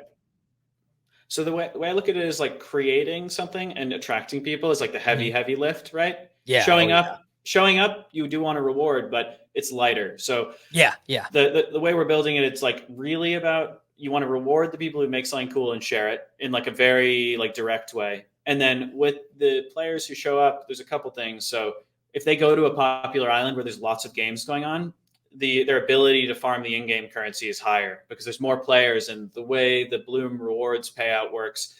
So the way I look at it is like creating something and attracting people is like the Mhm. heavy lift, right? Yeah. Oh Showing yeah. up, showing up, you do want a reward, but it's lighter. So Yeah. Yeah. the way we're building it, it's like really about you want to reward the people who make something cool and share it in like a very like direct way. And then with the players who show up, there's a couple things. So if they go to a popular island where there's lots of games going on, their ability to farm the in-game currency is higher because there's more players, and the way the Bloom rewards payout works,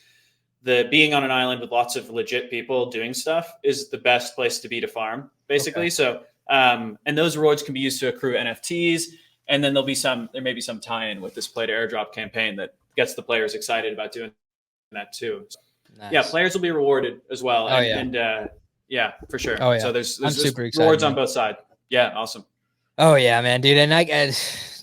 the being on an island with lots of legit people doing stuff is the best place to be to farm, Okay. basically. So, and those rewards can be used to accrue NFTs, and then there may be some tie-in with this play to airdrop campaign that gets the players excited about doing that too. So, yeah, Nice. players will be rewarded as well, Oh yeah. and yeah, for sure. Oh yeah. So there's I'm there's super excited, rewards on man. both sides. Yeah, awesome. Oh yeah, man, dude. And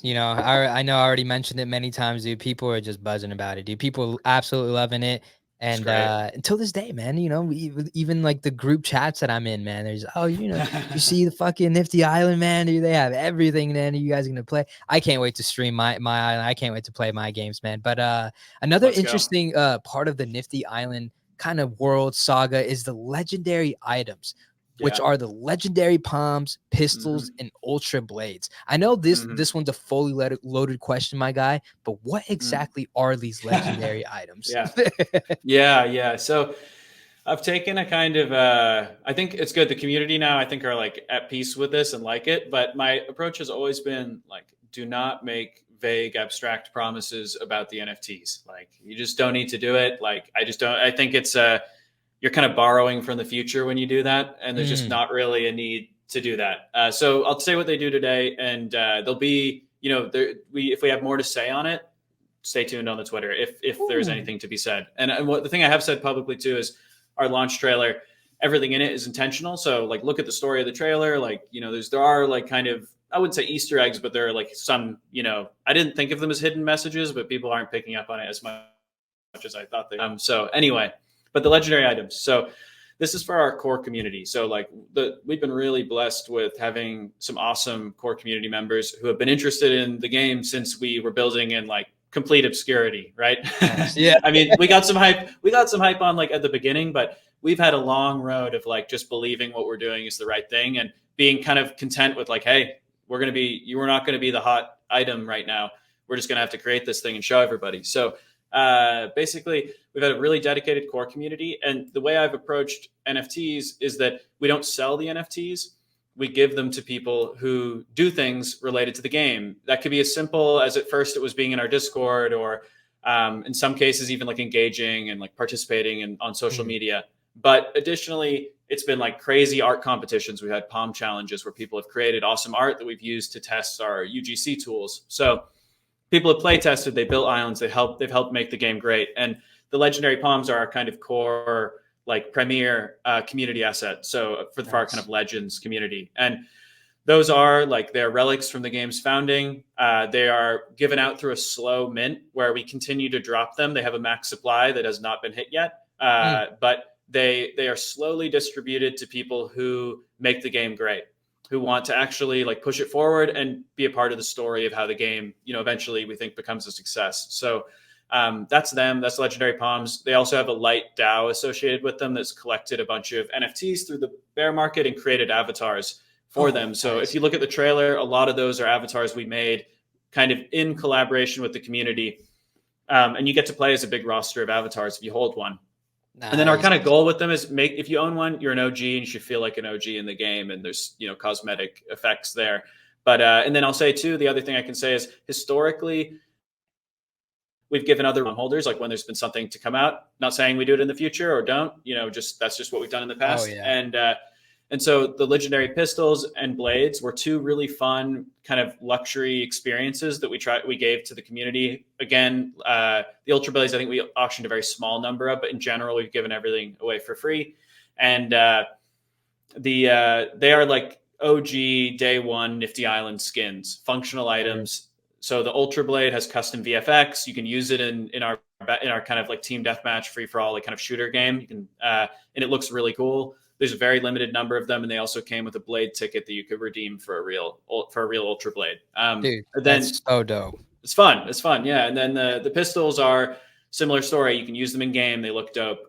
you know, I know I already mentioned it many times, dude. People are just buzzing about it, dude. People absolutely loving it. It's And great. until this day, man, you know, even like the group chats that I'm in, man, there's, oh, you know, you see the fucking Nifty Island, man, dude, they have everything, man. You guys are gonna play. I can't wait to stream my island. I can't wait to play my games, man. But another Let's go. interesting part of the Nifty Island kind of world saga is the legendary items, which Yeah. are the legendary palms, pistols, Hmm. and ultra blades. I know this Hmm. this one's a fully loaded question, my guy, but what Mm. exactly are these legendary items? Yeah. Yeah. So I've taken a kind of I think it's good. The community now I think are like at peace with this and like it. But my approach has always been like, do not make vague, abstract promises about the NFTs. Like you just don't need to do it. Like I just don't. I think it's you're kind of borrowing from the future when you do that, and there's just Mm. not really a need to do that. So I'll say what they do today, and there'll be if we have more to say on it, stay tuned on the Twitter if there's Ooh. anything to be said. And what the thing I have said publicly too is our launch trailer. Everything in it is intentional. So like, look at the story of the trailer. Like, there are like kind of, I wouldn't say Easter eggs, but there are like some, I didn't think of them as hidden messages, but people aren't picking up on it as much as I thought they. So anyway, but the legendary items. So this is for our core community. So like we've been really blessed with having some awesome core community members who have been interested in the game since we were building in like complete obscurity, right? Nice. Yeah. I mean, we got some hype on like at the beginning, but we've had a long road of like just believing what we're doing is the right thing and being kind of content with like, hey, we're not going to be the hot item right now. We're just going to have to create this thing and show everybody. So basically, we've had a really dedicated core community. And the way I've approached NFTs is that we don't sell the NFTs. We give them to people who do things related to the game. That could be as simple as at first it was being in our Discord, or in some cases, even like engaging and like participating on social Mm. media. But additionally, it's been like crazy art competitions. We've had palm challenges where people have created awesome art that we've used to test our UGC tools. So people have play tested, they built islands, they've helped make the game great. And the legendary palms are our kind of core, like premier community asset. So for our kind Nice. of legends community. And those are like, they're relics from the game's founding. They are given out through a slow mint where we continue to drop them. They have a max supply that has not been hit yet. Mm. But they are slowly distributed to people who make the game great, who want to actually like push it forward and be a part of the story of how the game, eventually we think becomes a success. So that's them. That's Legendary Palms. They also have a light DAO associated with them that's collected a bunch of NFTs through the bear market and created avatars for them. So if Nice. you look at the trailer, a lot of those are avatars we made kind of in collaboration with the community. And you get to play as a big roster of avatars if you hold one. And then our Nice. kind of goal with them is if you own one, you're an OG and you should feel like an OG in the game. And there's, cosmetic effects there. But, and then I'll say too, the other thing I can say is historically, we've given other holders, like when there's been something to come out, not saying we do it in the future or don't, that's just what we've done in the Oh past. yeah. And so the legendary pistols and blades were two really fun kind of luxury experiences that we gave to the community. Again, the ultra blades, I think we auctioned a very small number of, but in general, we've given everything away for free. And they are like OG day one Nifty Island skins, functional items. So the ultra blade has custom VFX. You can use it in our kind of like team deathmatch free for all like kind of shooter game. You can and it looks really cool. There's a very limited number of them, and they also came with a blade ticket that you could redeem for a real Ultra Blade. Dude, Then that's so dope. it's fun. It's fun, yeah. And then the pistols are similar story. You can use them in game. They look dope,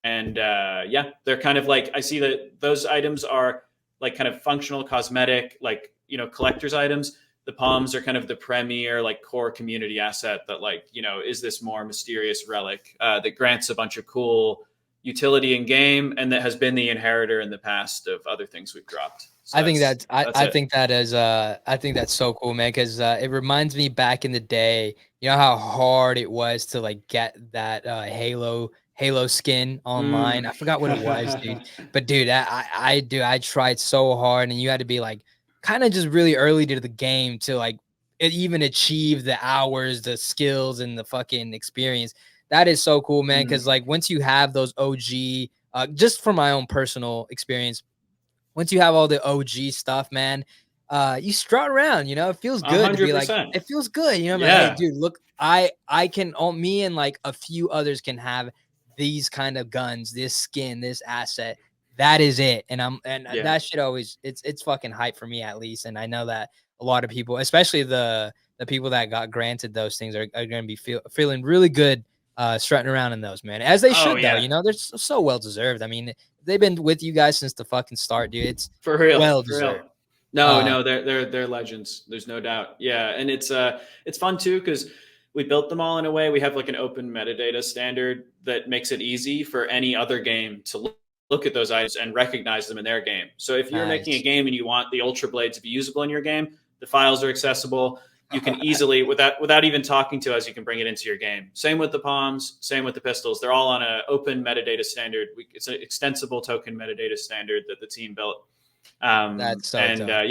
and yeah, they're kind of like I see that those items are like kind of functional, cosmetic, like collector's items. The palms are kind of the premier like core community asset that like is this more mysterious relic that grants a bunch of cool utility in game, and that has been the inheritor in the past of other things we've dropped. So I think that's I think that is I think that's so cool, man, because it reminds me back in the day, how hard it was to like get that Halo skin online. I forgot what it was, dude. But dude, I tried so hard, and you had to be like kind of just really early to the game to like even achieve the hours, the skills, and the fucking experience. That is so cool, man. Because like once you have those OG, just from my own personal experience, once you have all the OG stuff, man, you strut around, it feels good to be like, 100%. it feels good. I'm like, Yeah. hey, dude, look, I can, me and like a few others can have these kind of guns, this skin, this asset. That is it. And Yeah. that shit always, it's fucking hype for me at least. And I know that a lot of people, especially the people that got granted those things are going to be feeling really good strutting around in those, man. As they should, though, Yeah. they're so well deserved. I mean, they've been with you guys since the fucking start, dude. It's For real. well For real. deserved. No, they're legends. There's no doubt. Yeah, and it's fun too because we built them all in a way. We have like an open metadata standard that makes it easy for any other game to look at those items and recognize them in their game. So if you're making a game and you want the Ultra Blade to be usable in your game, the files are accessible. You can easily, without even talking to us, you can bring it into your game. Same with the palms, same with the pistols. They're all on an open metadata standard. It's an extensible token metadata standard that the team built. That's so dope,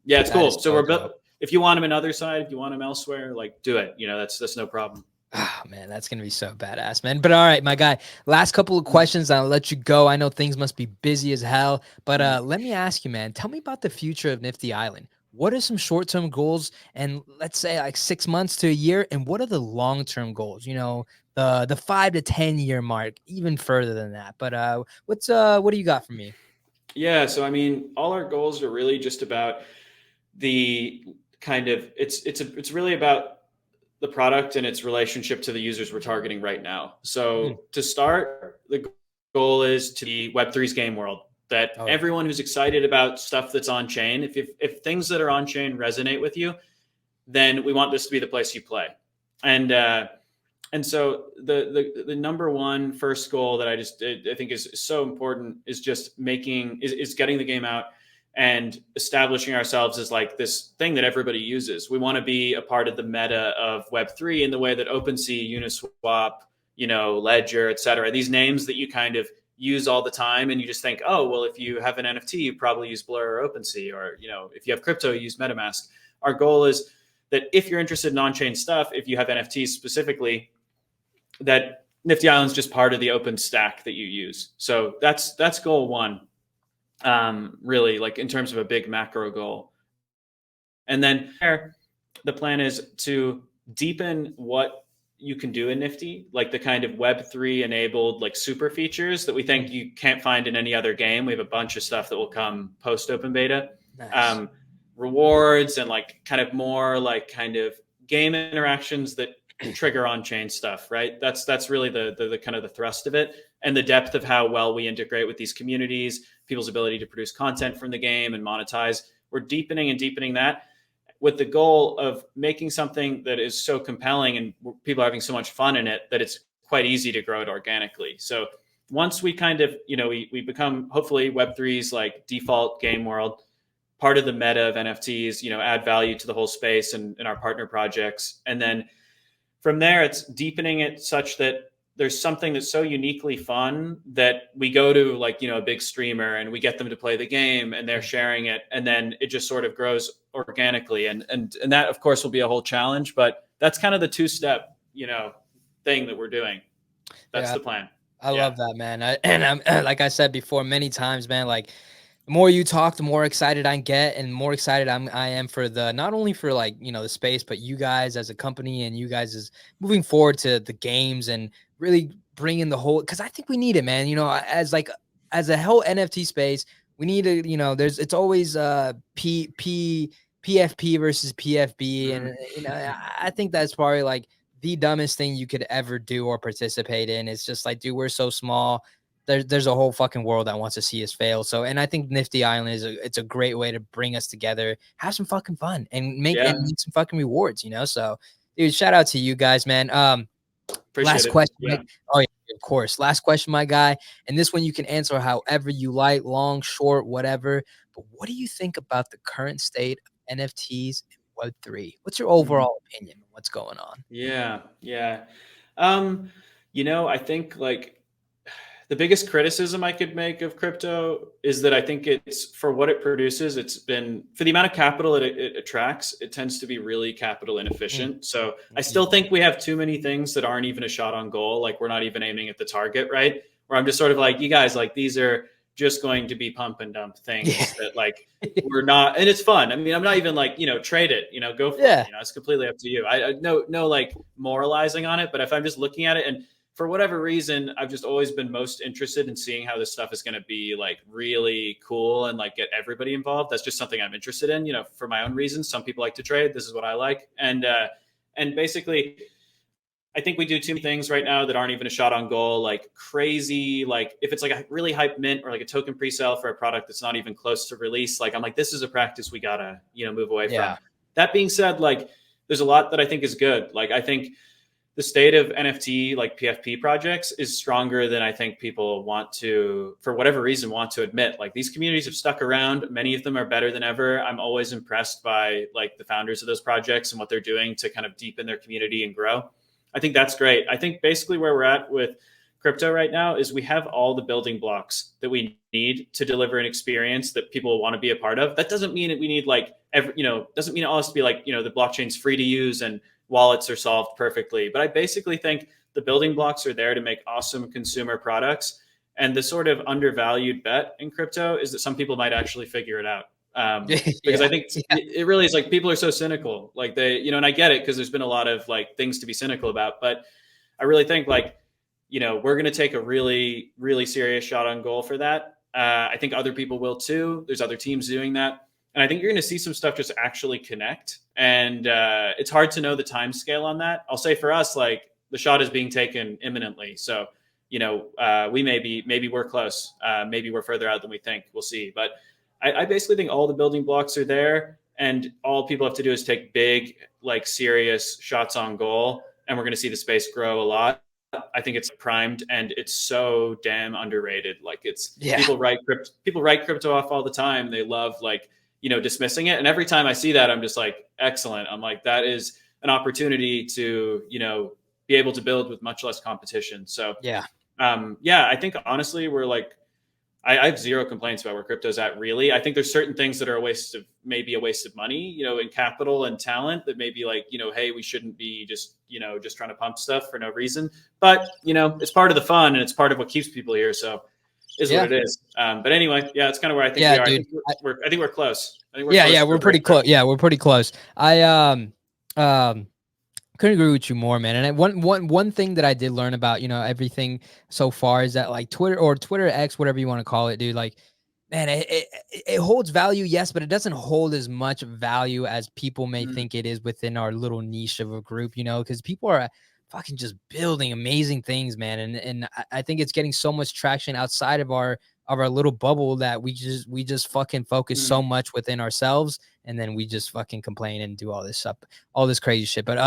yeah, it's cool. So we're dope. if you want them in other side, if you want them elsewhere, like do it. That's no problem. Oh, man, that's going to be so badass, man. But all right, my guy, last couple of questions. I'll let you go. I know things must be busy as hell, but let me ask you, man, tell me about the future of Nifty Island. What are some short-term goals, and let's say like 6 months to a year, and what are the long-term goals? The 5 to 10 year mark, even further than that. But what do you got for me? Yeah, so I mean, all our goals are really just about the kind of it's really about the product and its relationship to the users we're targeting right now. So to start, the goal is to be Web3's game world. That everyone who's excited about stuff that's on chain, if things that are on chain resonate with you, then we want this to be the place you play. And so the number one first goal that I think is so important is just getting the game out and establishing ourselves as like this thing that everybody uses. We want to be a part of the meta of Web3 in the way that OpenSea, Uniswap, Ledger, et cetera, these names that you kind of use all the time. And you just think, oh, well, if you have an NFT, you probably use Blur or OpenSea, or, if you have crypto, you use MetaMask. Our goal is that if you're interested in on-chain stuff, if you have NFTs specifically, that Nifty Island's just part of the open stack that you use. So that's goal one. Really, like in terms of a big macro goal. And then the plan is to deepen what you can do in Nifty, like the kind of Web3 enabled like super features that we think you can't find in any other game. We have a bunch of stuff that will come post open beta. Nice. Rewards and like kind of more like kind of game interactions that trigger on-chain stuff, right? That's really the kind of the thrust of it, and the depth of how well we integrate with these communities, people's ability to produce content from the game and monetize. We're deepening and deepening that with the goal of making something that is so compelling and people are having so much fun in it that it's quite easy to grow it organically. So once we kind of, we become hopefully Web3's like default game world, part of the meta of NFTs, add value to the whole space and our partner projects. And then from there, it's deepening it such that there's something that's so uniquely fun that we go to like, a big streamer and we get them to play the game and they're sharing it. And then it just sort of grows organically. And that of course will be a whole challenge, but that's kind of the two-step, thing that we're doing. That's the plan. I love that, man. I'm like I said before many times, man, like The more you talk, the more excited I get, and more excited I am for the, not only for like, the space, but you guys as a company, and you guys as moving forward to the games and really bringing the whole, because I think we need it, man. As like, as a whole NFT space, we need to, there's, it's always PFP versus PFB, and Mhm. I think that's probably like the dumbest thing you could ever do or participate in. It's just like, dude, we're so small. There's a whole fucking world that wants to see us fail. So, and I think Nifty Island is it's a great way to bring us together, have some fucking fun, and Yeah, make some fucking rewards. So, dude, shout out to you guys, man. appreciate Last it. question, Yeah. Mike. Oh yeah, of course. Last question, my guy. And this one you can answer however you like, long, short, whatever. But what do you think about the current state of NFTs and Web3? What's your Mhm. overall opinion on what's going on? Yeah, yeah. Um, I think like the biggest criticism I could make of crypto is that I think it's for what it produces, it's been for the amount of capital it attracts, it tends to be really capital Mm, inefficient. So I mm, still think we have too many things that aren't even a shot on goal. Like we're not even aiming at the target, right? Where I'm just sort of like, you guys, like these are just going to be pump and dump yeah. things that like we're not, and it's fun. I mean, I'm not even like, trade it, go for it. Yeah. It's completely up to you. I no like moralizing on it, but if I'm just looking at it and for whatever reason, I've just always been most interested in seeing how this stuff is going to be like really cool and like get everybody involved. That's just something I'm interested in, for my own reasons. Some people like to trade. This is what I like. And basically, I think we do too many things right now that aren't even a shot on goal, like crazy. Like if it's like a really hype mint or like a token pre-sale for a product that's not even close to release, like I'm like, this is a practice we gotta, move away from. Yeah. That being said, like there's a lot that I think is good. Like I think the state of NFT like PFP projects is stronger than I think people want to, for whatever reason, want to admit. Like these communities have stuck around. Many of them are better than ever. I'm always impressed by like the founders of those projects and what they're doing to kind of deepen their community and grow. I think that's great. I think basically where we're at with crypto right now is we have all the building blocks that we need to deliver an experience that people want to be a part of. That doesn't mean that we need like doesn't mean it all has to be like, the blockchain's free to use and wallets are solved perfectly. But I basically think the building blocks are there to make awesome consumer products. And the sort of undervalued bet in crypto is that some people might actually figure it out. Because Yeah. I think Yeah. it really is like people are so cynical. Like they, and I get it because there's been a lot of like things to be cynical about. But I really think like, we're going to take a really, really serious shot on goal for that. I think other people will too. There's other teams doing that. And I think you're going to see some stuff just actually connect. And it's hard to know the time scale on that. I'll say for us, like the shot is being taken imminently. So, we maybe we're close. Maybe we're further out than we think. We'll see. But I basically think all the building blocks are there. And all people have to do is take big, like serious shots on goal. And we're going to see the space grow a lot. I think it's primed and it's so damn underrated. Like it's Yeah. people write crypto off all the time. They love like, dismissing it. And every time I see that, I'm just like, excellent. I'm like, that is an opportunity to, be able to build with much less competition. So, Yeah. yeah, I think honestly, we're like, I have zero complaints about where crypto's at. Really, I think there's certain things that are maybe a waste of money, in capital and talent that maybe like, hey, we shouldn't be just trying to pump stuff for no reason. But it's part of the fun and it's part of what keeps people here. So is what Yeah. it is. But anyway, yeah, it's kind of where I think Yeah, we are. I dude. think I think we're close. I think we're Yeah, close yeah, for we're a pretty breakthrough. close. Yeah, we're pretty close. I um couldn't agree with you more, man. And one thing that I did learn about, everything so far is that like Twitter X, whatever you want to call it, dude, like man, it holds value, yes, but it doesn't hold as much value as people may Mm, think it is within our little niche of a group, because people are fucking just building amazing things, man. And I think it's getting so much traction outside of our little bubble that we just fucking focus so mm, much within ourselves, and then we just fucking complain and do all this stuff, all this crazy shit. But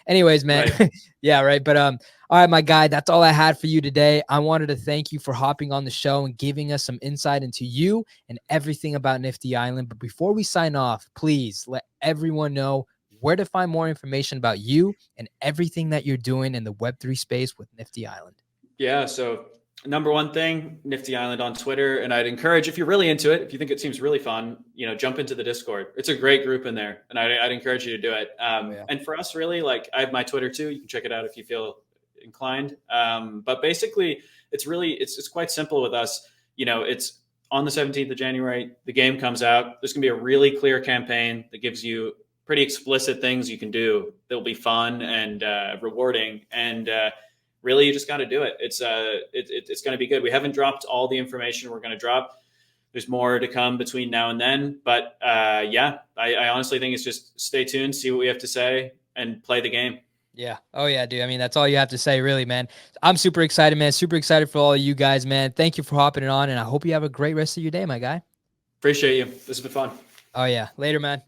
anyways, man, right. yeah, right. But all right, my guy, that's all I had for you today. I wanted to thank you for hopping on the show and giving us some insight into you and everything about Nifty Island. But before we sign off, please let everyone know where to find more information about you and everything that you're doing in the Web3 space with Nifty Island. Yeah. So number one thing, Nifty Island on Twitter, and I'd encourage if you're really into it, if you think it seems really fun, jump into the Discord. It's a great group in there, and I'd encourage you to do it. Oh, yeah. And for us, really, like I have my Twitter too. You can check it out if you feel inclined. But basically, it's quite simple with us. It's on the 17th of January, the game comes out. There's going to be a really clear campaign that gives you pretty explicit things you can do that'll be fun and rewarding. And really, you just got to do it. It's going to be good. We haven't dropped all the information we're going to drop. There's more to come between now and then. But yeah, I honestly think it's just stay tuned, see what we have to say, and play the game. Yeah. Oh yeah, dude. I mean, that's all you have to say, really, man. I'm super excited, man. Super excited for all of you guys, man. Thank you for hopping it on, and I hope you have a great rest of your day, my guy. Appreciate you. This has been fun. Oh yeah. Later, man.